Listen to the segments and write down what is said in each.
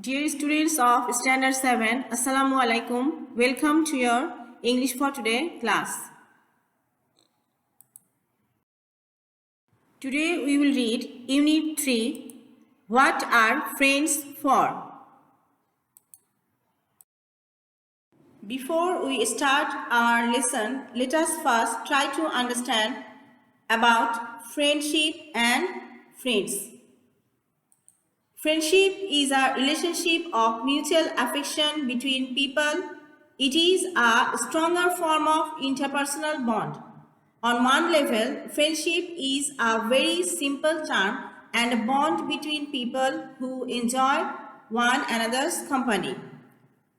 Dear students of Standard 7, Assalamu alaikum. Welcome to your English for Today class. Today we will read Unit 3, What are friends for? Before we start our lesson, let us first try to understand about friendship and friends. Friendship is a relationship of mutual affection between people. It is a stronger form of interpersonal bond. On one level, friendship is a very simple term and a bond between people who enjoy one another's company.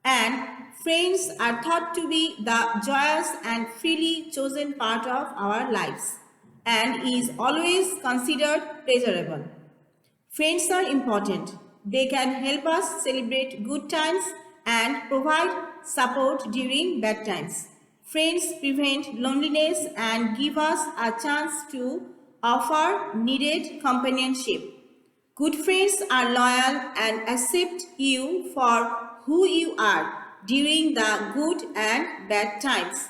And friends are thought to be the joyous and freely chosen part of our lives and is always considered pleasurable. Friends are important. They can help us celebrate good times and provide support during bad times. Friends prevent loneliness and give us a chance to offer needed companionship. Good friends are loyal and accept you for who you are during the good and bad times.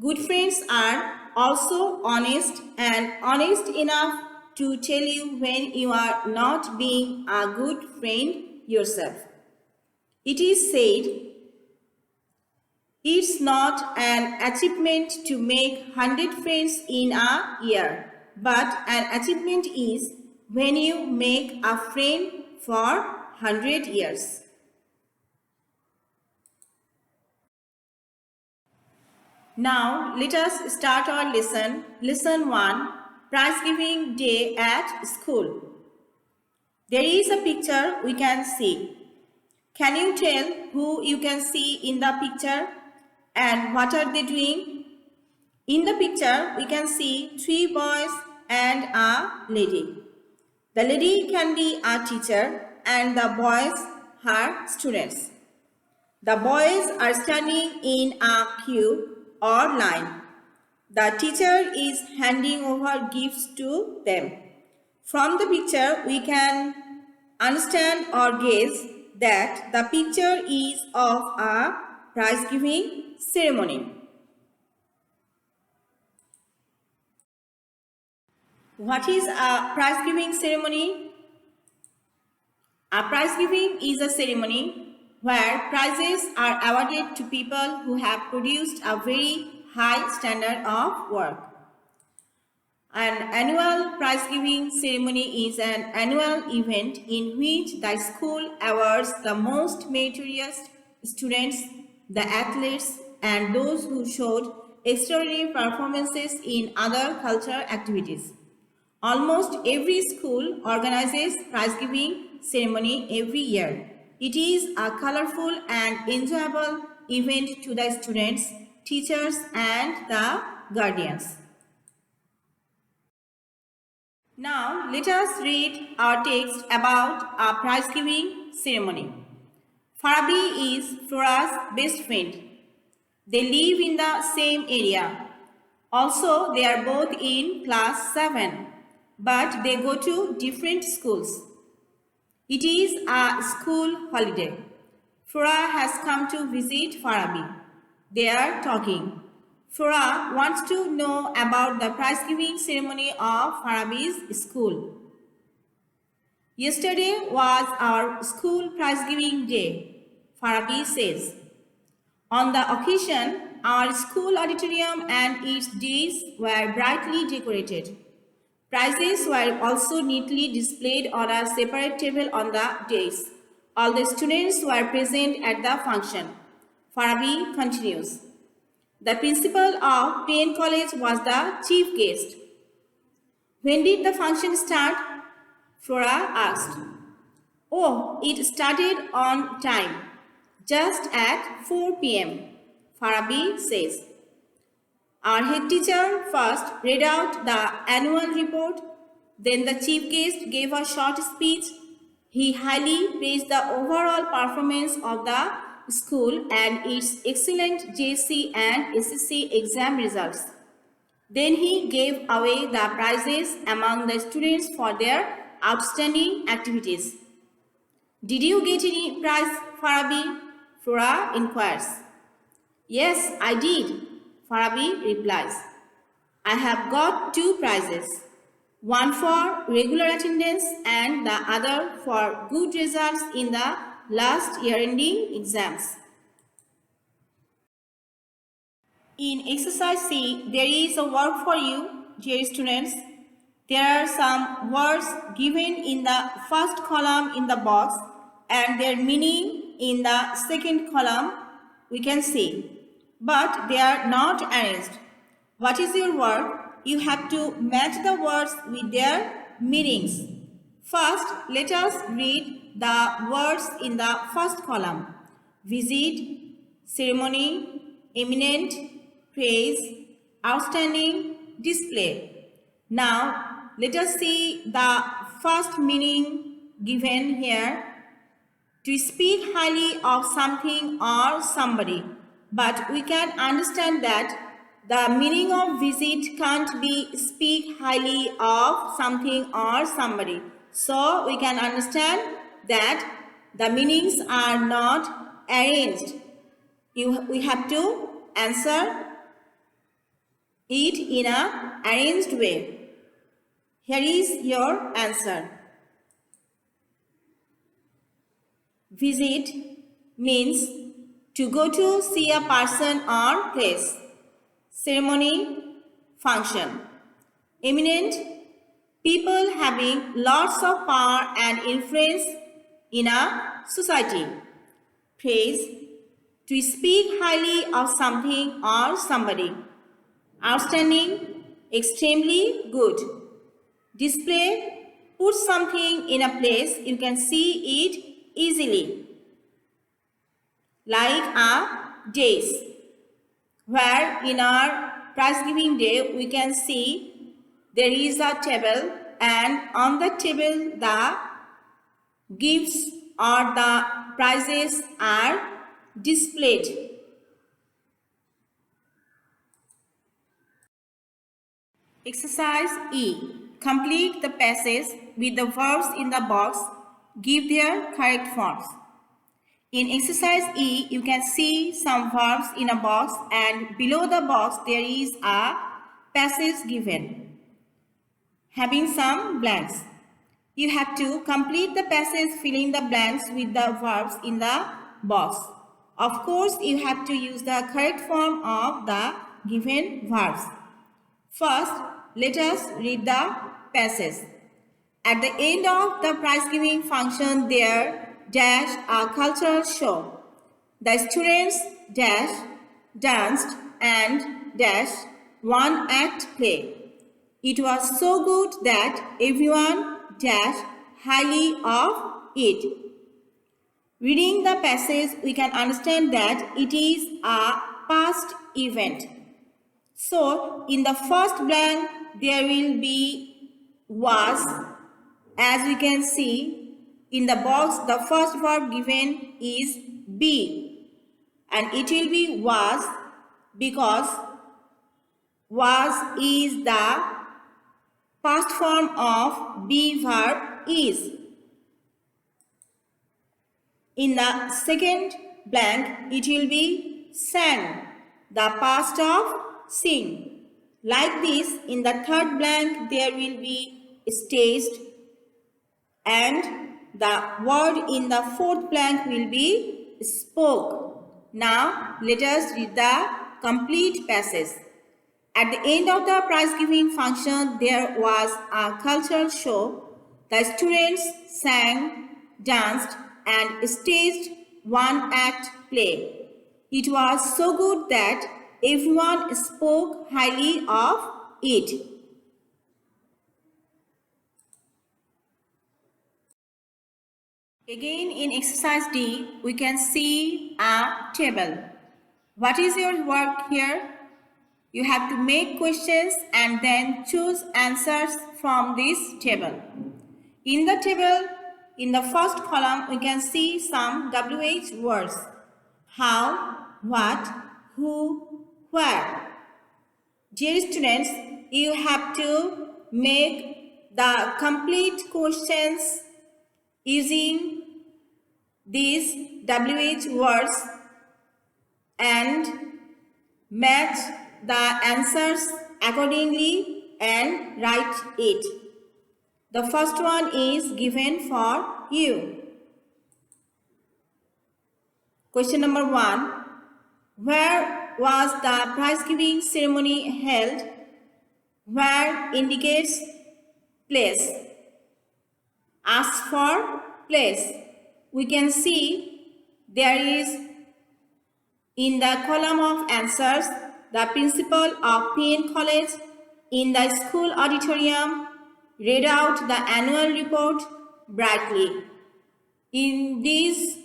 Good friends are also honest and honest enough to tell you when you are not being a good friend yourself. It is said, it's not an achievement to make 100 friends in a year, but an achievement is when you make a friend for 100 years. Now, let us start our lesson. Lesson 1, Prize Giving Day at School. There is a picture we can see. Can you tell who you can see in the picture and what are they doing? In the picture, we can see 3 boys and a lady. The lady can be a teacher and the boys are students. The boys are standing in a queue or line. The teacher is handing over gifts to them. From the picture, we can understand or guess that the picture is of a prize giving ceremony. What is a prize giving ceremony? A prize giving is a ceremony where prizes are awarded to people who have produced a very high standard of work. An annual prize giving ceremony is an annual event in which the school awards the most meritorious students, the athletes, and those who showed extraordinary performances in other cultural activities. Almost every school organizes prize giving ceremony every year. It is a colorful and enjoyable event to the students, teachers, and the guardians. Now, let us read our text about a prize giving ceremony. Farabi is Flora's best friend. They live in the same area. Also, they are both in class 7, but they go to different schools. It is a school holiday. Flora has come to visit Farabi. They are talking. Flora wants to know about the prize giving ceremony of Farabi's school. Yesterday was our school prize giving day, Farabi says. On the occasion, our school auditorium and its days were brightly decorated. Prizes were also neatly displayed on a separate table on the days. All the students were present at the function. Farabi continues. The principal of Payne College was the chief guest. When did the function start? Flora asked. Oh, it started on time, just at 4 p.m., Farabi says. Our head teacher first read out the annual report, then the chief guest gave a short speech. He highly praised the overall performance of the school and its excellent JC and SSC exam results. Then he gave away the prizes among the students for their outstanding activities. Did you get any prize, Farabi? Flora inquires. Yes, I did, Farabi replies. I have got 2 prizes, one for regular attendance and the other for good results in the last year-ending exams. In exercise C, there is a work for you, dear students. There are some words given in the first column in the box and their meaning in the second column we can see. But they are not arranged. What is your work? You have to match the words with their meanings. First, let us read the words in the first column. Visit, ceremony, eminent, praise, outstanding, display. Now, let us see the first meaning given here. To speak highly of something or somebody. But we can understand that the meaning of visit can't be speak highly of something or somebody. So we can understand that the meanings are not arranged. We have to answer it in an arranged way. Here is your answer. Visit means to go to see a person or place. Ceremony, function. Eminent, people having lots of power and influence in a society. Praise, to speak highly of something or somebody. Outstanding, extremely good. Display, put something in a place you can see it easily. Like a days, where in our prize giving day we can see there is a table and on the table the gifts or the prizes are displayed. Exercise E. Complete the passage with the verbs in the box. Give their correct forms. In exercise E, you can see some verbs in a box and below the box there is a passage given, having some blanks. You have to complete the passage filling the blanks with the verbs in the box. Of course, you have to use the correct form of the given verbs. First, let us read the passage. At the end of the prize giving function there dash a cultural show. The students dash danced and dash one act play. It was so good that everyone dash highly of it. Reading the passage we can understand that it is a past event. So, in the first blank, there will be was. As we can see, in the box, the first verb given is be. And it will be was because was is the past form of be verb is. In the second blank, it will be sang, the past of sing. Like this, in the third blank, there will be staged and the word in the fourth blank will be spoke. Now, let us read the complete passage. At the end of the prize giving function, there was a cultural show. The students sang, danced, and staged one act play. It was so good that everyone spoke highly of it. Again, in exercise D, we can see a table. What is your work here? You have to make questions and then choose answers from this table. In the table, in the first column, we can see some WH words. How, what, who, where. Dear students, you have to make the complete questions using these WH words and match the answers accordingly and write it. The first one is given for you. Question number 1. Where was the prize giving ceremony held? Where indicates place. Ask for place. We can see there is in the column of answers the principal of PN College in the school auditorium read out the annual report brightly. In this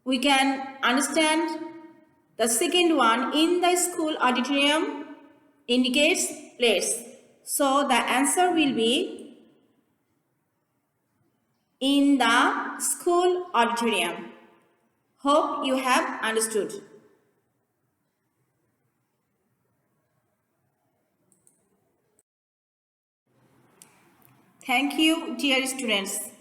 we can understand the second one, in the school auditorium indicates place. So the answer will be in the school auditorium. Hope you have understood. Thank you, dear students.